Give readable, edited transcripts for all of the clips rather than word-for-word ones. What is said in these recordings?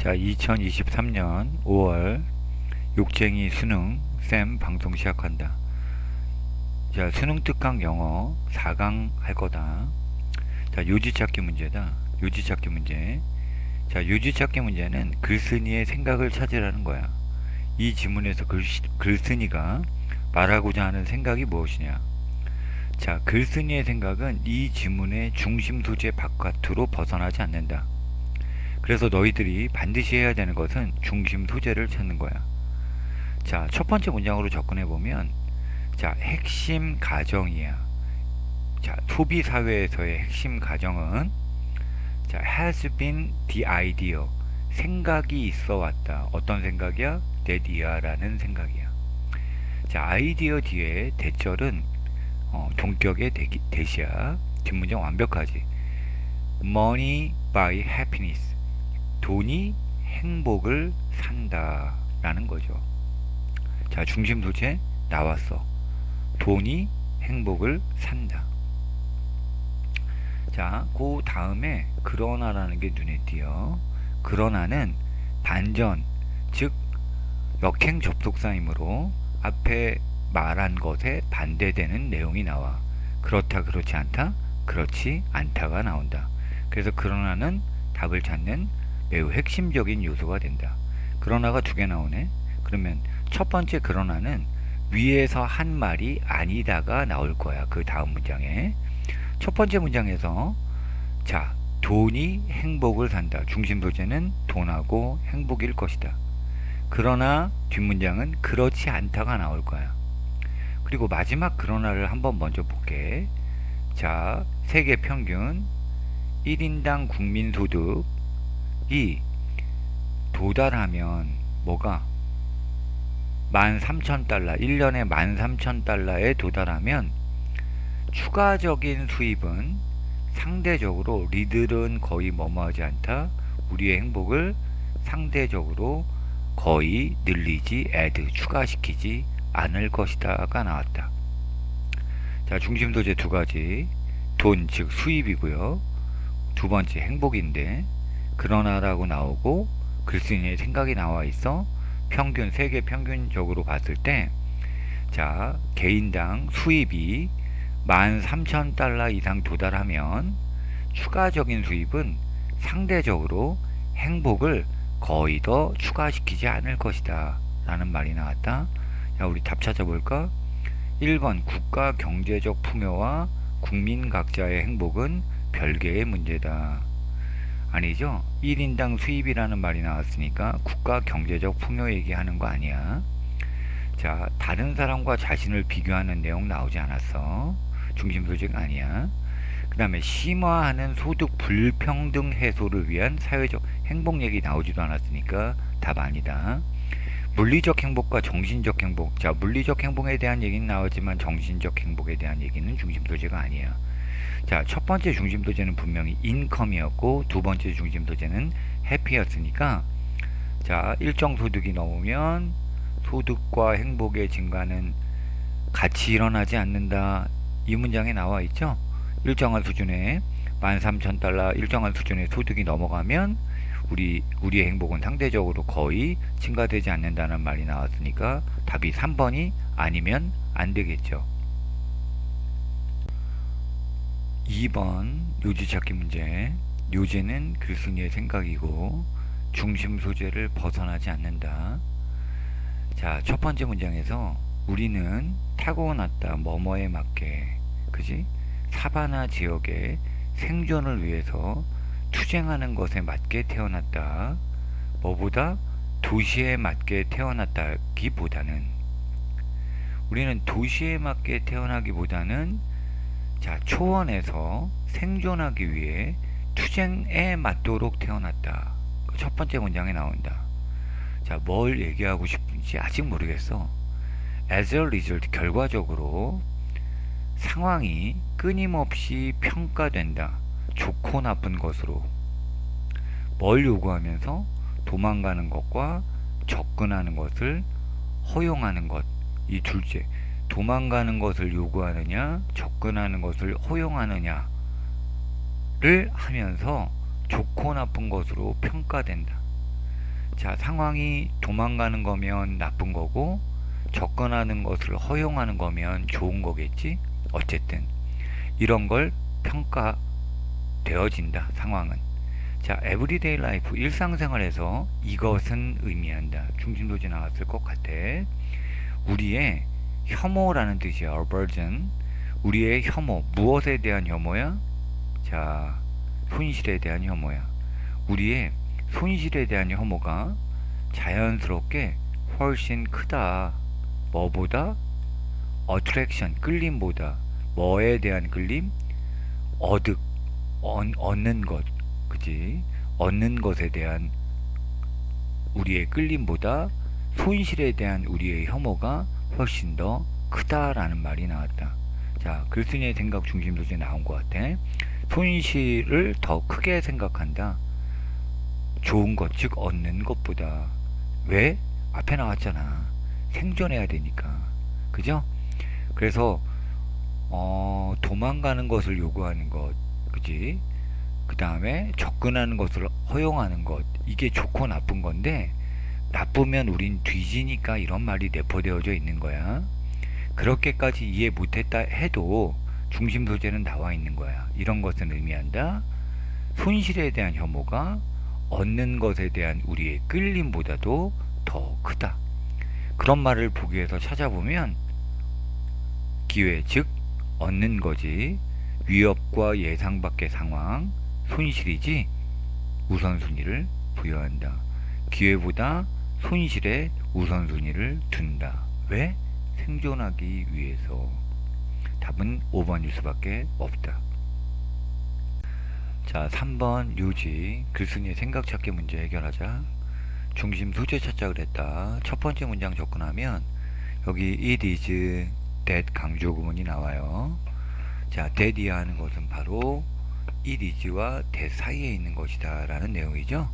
자, 2023년 5월 욕쟁이 수능 쌤 방송 시작한다. 자, 수능 특강 영어 4강 할 거다. 자, 요지 찾기 문제다. 요지 찾기 문제. 자, 요지 찾기 문제는 글쓴이의 생각을 찾으라는 거야. 이 지문에서 글쓴이가 말하고자 하는 생각이 무엇이냐? 자, 글쓴이의 생각은 이 지문의 중심 소재 바깥으로 벗어나지 않는다. 그래서 너희들이 반드시 해야 되는 것은 중심 소재를 찾는 거야. 자, 첫 번째 문장으로 접근해 보면, 자, 핵심 가정이야. 자, 소비 사회에서의 핵심 가정은, 자, has been the idea. 생각이 있어 왔다. 어떤 생각이야? that ia라는 생각이야. 자, 아이디어 뒤에 대절은 동격의 대시야. 뒷문장 완벽하지. Money buy happiness. 돈이 행복을 산다 라는 거죠. 자, 중심 소재 나왔어. 돈이 행복을 산다. 자, 그 다음에 그러나라는 게 눈에 띄어. 그러나는 반전, 즉 역행 접속사이므로 앞에 말한 것에 반대되는 내용이 나와. 그렇다, 그렇지 않다, 그렇지 않다가 나온다. 그래서 그러나는 답을 찾는 매우 핵심적인 요소가 된다. 그러나가 두 개 나오네. 그러면 첫 번째 그러나는 위에서 한 말이 아니다가 나올 거야. 그 다음 문장에. 첫 번째 문장에서, 자, 돈이 행복을 산다. 중심 소재는 돈하고 행복일 것이다. 그러나 뒷문장은 그렇지 않다가 나올 거야. 그리고 마지막 그러나를 한번 먼저 볼게. 자, 세계 평균 1인당 국민소득이 도달하면 뭐가? 13,000달러, 1년에 13,000달러에 도달하면 추가적인 수입은 상대적으로 니들은 거의 뭐뭐하지 않다. 우리의 행복을 상대적으로 거의 늘리지, 추가시키지 않을 것이다가 나왔다. 자, 중심 소재 두 가지. 돈, 즉 수입이고요. 두 번째 행복인데, 그러나라고 나오고 글쓴이의 생각이 나와 있어. 평균, 세계 평균적으로 봤을 때, 자, 개인당 수입이 13,000달러 이상 도달하면 추가적인 수입은 상대적으로 행복을 거의 더 추가시키지 않을 것이다 라는 말이 나왔다. 자, 우리 답 찾아볼까? 1번 국가 경제적 풍요와 국민 각자의 행복은 별개의 문제다. 아니죠? 1인당 수입이라는 말이 나왔으니까 국가 경제적 풍요 얘기하는 거 아니야. 자, 다른 사람과 자신을 비교하는 내용 나오지 않았어. 중심 소재가 아니야. 그 다음에 심화하는 소득 불평등 해소를 위한 사회적 행복 얘기 나오지도 않았으니까 답 아니다. 물리적 행복과 정신적 행복. 자, 물리적 행복에 대한 얘기는 나오지만 정신적 행복에 대한 얘기는 중심 소재가 아니야. 자, 첫 번째 중심 소재는 분명히 인컴이었고 두 번째 중심 소재는 해피였으니까, 자, 일정 소득이 넘으면 소득과 행복의 증가는 같이 일어나지 않는다. 이 문장에 나와 있죠. 일정한 수준의 13,000달러 일정한 수준의 소득이 넘어가면 우리의 행복은 상대적으로 거의 증가되지 않는다는 말이 나왔으니까 답이 3번이 아니면 안 되겠죠. 2번 요지 찾기 문제. 요지는 글쓴이의 생각이고 중심 소재를 벗어나지 않는다. 자, 첫 번째 문장에서 우리는 타고났다 뭐뭐에 맞게, 그지? 사바나 지역의 생존을 위해서 투쟁하는 것에 맞게 태어났다. 뭐보다? 도시에 맞게 태어났다기보다는, 우리는 도시에 맞게 태어나기보다는, 자, 초원에서 생존하기 위해 투쟁에 맞도록 태어났다. 첫 번째 문장에 나온다. 자, 뭘 얘기하고 싶은지 아직 모르겠어. as a result, 결과적으로 상황이 끊임없이 평가된다. 좋고 나쁜 것으로. 뭘 요구하면서? 도망가는 것과 접근하는 것을 허용하는 것. 이 둘째. 도망가는 것을 요구하느냐, 접근하는 것을 허용하느냐를 하면서 좋고 나쁜 것으로 평가된다. 자, 상황이 도망가는 거면 나쁜 거고 접근하는 것을 허용하는 거면 좋은 거겠지. 어쨌든 이런 걸 평가되어진다, 상황은. 자, 에브리데이 라이프, 일상생활에서 이것은 의미한다. 중심도지 나왔을 것 같아. 우리의 혐오라는 뜻이야. aversion. 우리의 혐오, 무엇에 대한 혐오야? 자, 손실에 대한 혐오야. 우리의 손실에 대한 혐오가 자연스럽게 훨씬 크다. 뭐보다? attraction, 끌림보다. 뭐에 대한 끌림? 어득, 얻는 것, 그지? 얻는 것에 대한 우리의 끌림보다 손실에 대한 우리의 혐오가 훨씬 더 크다라는 말이 나왔다. 자, 글쓴이의 생각 중심도지 나온 것 같아. 손실을 더 크게 생각한다. 좋은 것, 즉 얻는 것보다. 왜? 앞에 나왔잖아. 생존해야 되니까. 그죠? 그래서 도망가는 것을 요구하는 것, 그지? 그 다음에 접근하는 것을 허용하는 것, 이게 좋고 나쁜 건데, 나쁘면 우린 뒤지니까 이런 말이 내포되어져 있는 거야. 그렇게까지 이해 못했다 해도 중심 소재는 나와 있는 거야. 이런 것은 의미한다. 손실에 대한 혐오가 얻는 것에 대한 우리의 끌림보다도 더 크다. 그런 말을 보기 위해서 찾아보면 기회, 즉 얻는 거지. 위협과 예상 밖의 상황, 손실이지 우선순위를 부여한다. 기회보다 손실에 우선순위를 둔다. 왜? 생존하기 위해서. 답은 5번일 수밖에 없다. 자, 3번 요지, 글쓴이의 생각 찾기 문제 해결하자. 중심 소재 찾자 그랬다. 첫 번째 문장 접근하면 여기 it is that 강조 구문이 나와요. 자, that이야 하는 것은 바로 it is와 that 사이에 있는 것이다 라는 내용이죠.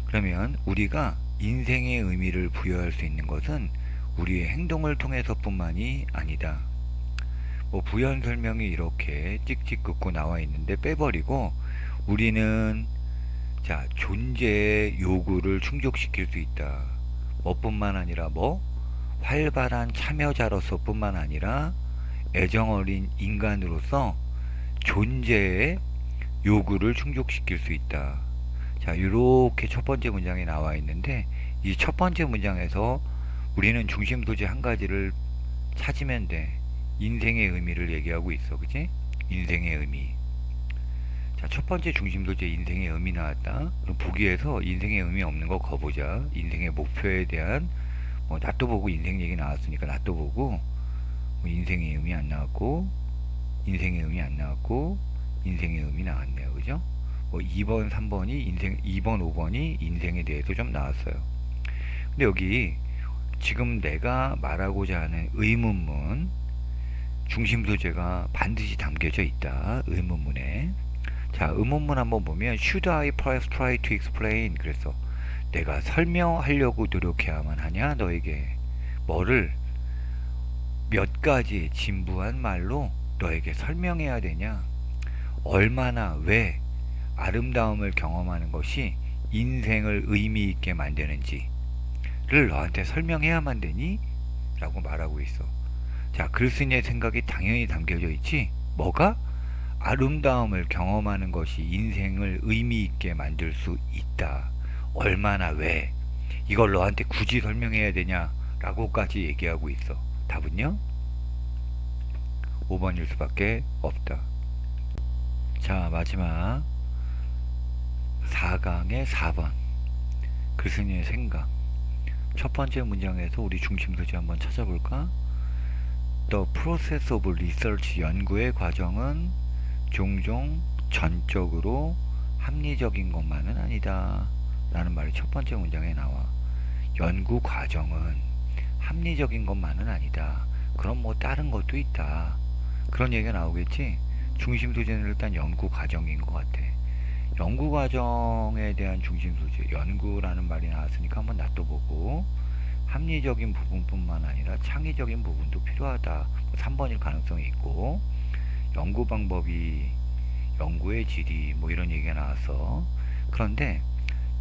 그러면 우리가 인생의 의미를 부여할 수 있는 것은 우리의 행동을 통해서 뿐만이 아니다. 뭐 부연 설명이 이렇게 찍찍 긋고 나와 있는데 빼버리고 우리는 자, 존재의 요구를 충족시킬 수 있다. 뭐뿐만 아니라 활발한 참여자로서 뿐만 아니라 애정어린 인간으로서 존재의 요구를 충족시킬 수 있다. 자, 이렇게 첫 번째 문장에 나와 있는데 이 첫 번째 문장에서 우리는 중심 소재 한 가지를 찾으면 돼. 인생의 의미를 얘기하고 있어, 그치? 인생의 의미. 자, 첫 번째 중심 소재 인생의 의미 나왔다. 그럼 보기에서 인생의 의미 없는 거 거보자. 인생의 목표에 대한 낫도 보고 인생 얘기 나왔으니까 낫도 보고 인생의 의미 안 나왔고 인생의 의미 안 나왔고 인생의 의미 나왔네요, 그죠? 2번, 3번이 인생, 2번, 5번이 인생에 대해서 좀 나왔어요. 근데 여기 지금 내가 말하고자 하는 의문문 중심 소재가 반드시 담겨져 있다. 의문문에. 자, 의문문 한번 보면 should I perhaps try to explain, 그래서 내가 설명하려고 노력해야만 하냐 너에게 뭐를 몇 가지 진부한 말로 너에게 설명해야 되냐, 얼마나 왜 아름다움을 경험하는 것이 인생을 의미 있게 만드는지를 너한테 설명해야만 되니? 라고 말하고 있어. 자, 글쓴이의 생각이 당연히 담겨져 있지. 뭐가? 아름다움을 경험하는 것이 인생을 의미 있게 만들 수 있다. 얼마나 왜? 이걸 너한테 굳이 설명해야 되냐? 라고까지 얘기하고 있어. 답은요? 5번일 수밖에 없다. 자, 마지막 4강의 4번 글쓴이의 생각. 첫 번째 문장에서 우리 중심 소재 한번 찾아볼까? The process of research, 연구의 과정은 종종 전적으로 합리적인 것만은 아니다 라는 말이 첫 번째 문장에 나와. 연구 과정은 합리적인 것만은 아니다. 그럼 다른 것도 있다. 그런 얘기가 나오겠지. 중심 소재는 일단 연구 과정인 것 같아. 연구 과정에 대한 중심 소재, 연구라는 말이 나왔으니까 한번 놔둬보고, 합리적인 부분뿐만 아니라 창의적인 부분도 필요하다. 3번일 가능성이 있고, 연구 방법이, 연구의 질이 이런 얘기가 나왔어. 그런데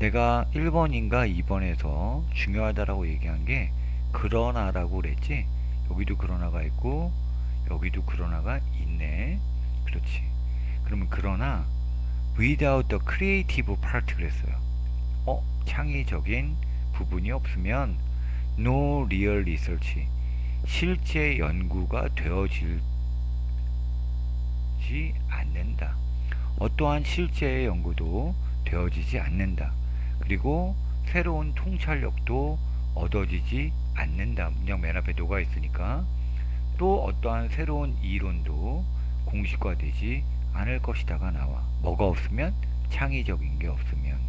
내가 1번인가 2번에서 중요하다라고 얘기한 게 그러나라고 그랬지. 여기도 그러나가 있고 여기도 그러나가 있네. 그렇지. 그러면 그러나 without the creative part 그랬어요. 창의적인 부분이 없으면 no real research 실제 연구가 되어지지 않는다. 어떠한 실제의 연구도 되어지지 않는다. 그리고 새로운 통찰력도 얻어지지 않는다. 문장 맨 앞에 녹아 있으니까. 또 어떠한 새로운 이론도 공식화되지 않을 것이다가 나와. 뭐가 없으면? 창의적인 게 없으면.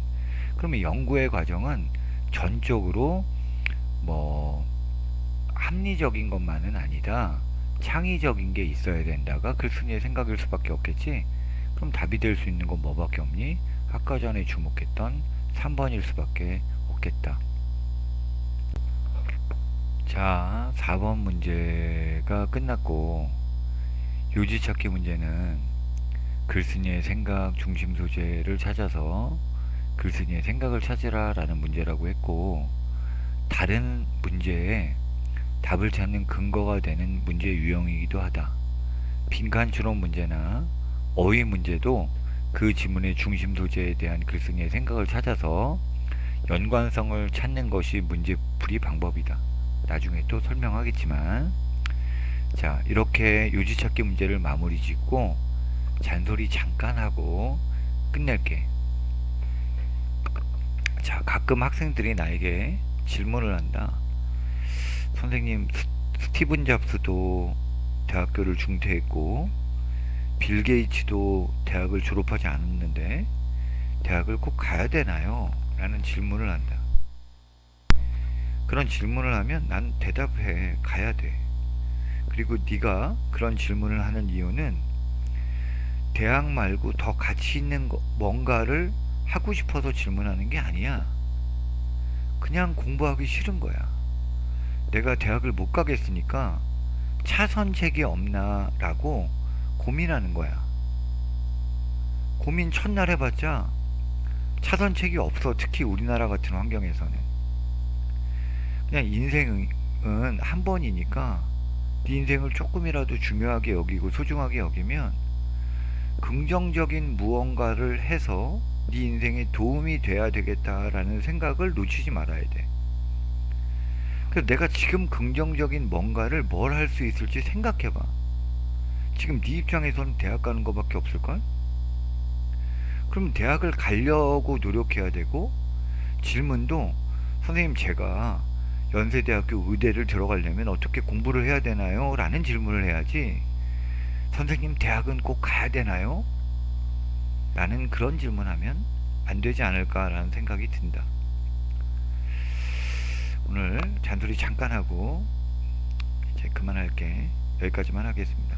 그러면 연구의 과정은 전적으로 뭐 합리적인 것만은 아니다. 창의적인 게 있어야 된다가 글쓴이의 생각일 수밖에 없겠지. 그럼 답이 될 수 있는 건 뭐밖에 없니? 아까 전에 주목했던 3번일 수밖에 없겠다. 자, 4번 문제가 끝났고 요지찾기 문제는 글쓴이의 생각 중심 소재를 찾아서 글쓴이의 생각을 찾으라 라는 문제라고 했고, 다른 문제에 답을 찾는 근거가 되는 문제 유형이기도 하다. 빈칸 추론 문제나 어휘 문제도 그 지문의 중심 소재에 대한 글쓴이의 생각을 찾아서 연관성을 찾는 것이 문제풀이 방법이다. 나중에 또 설명하겠지만, 자, 이렇게 요지찾기 문제를 마무리 짓고 잔소리 잠깐 하고 끝낼게. 자, 가끔 학생들이 나에게 질문을 한다. 선생님, 스티븐 잡스도 대학교를 중퇴했고 빌 게이츠도 대학을 졸업하지 않았는데 대학을 꼭 가야 되나요? 라는 질문을 한다. 그런 질문을 하면 난 대답해. 가야 돼. 그리고 네가 그런 질문을 하는 이유는 대학 말고 더 가치 있는 뭔가를 하고 싶어서 질문하는 게 아니야. 그냥 공부하기 싫은 거야. 내가 대학을 못 가겠으니까 차선책이 없나 라고 고민하는 거야. 고민 첫날 해봤자 차선책이 없어. 특히 우리나라 같은 환경에서는. 그냥 인생은 한 번이니까 네 인생을 조금이라도 중요하게 여기고 소중하게 여기면 긍정적인 무언가를 해서 네 인생에 도움이 돼야 되겠다라는 생각을 놓치지 말아야 돼. 그래서 내가 지금 긍정적인 뭔가를 뭘 할 수 있을지 생각해봐. 지금 네 입장에서는 대학 가는 거밖에 없을걸? 그럼 대학을 가려고 노력해야 되고, 질문도 선생님 제가 연세대학교 의대를 들어가려면 어떻게 공부를 해야 되나요? 라는 질문을 해야지, 선생님 대학은 꼭 가야 되나요? 라는 그런 질문하면 안 되지 않을까라는 생각이 든다. 오늘 잔소리 잠깐 하고 이제 그만할게. 여기까지만 하겠습니다.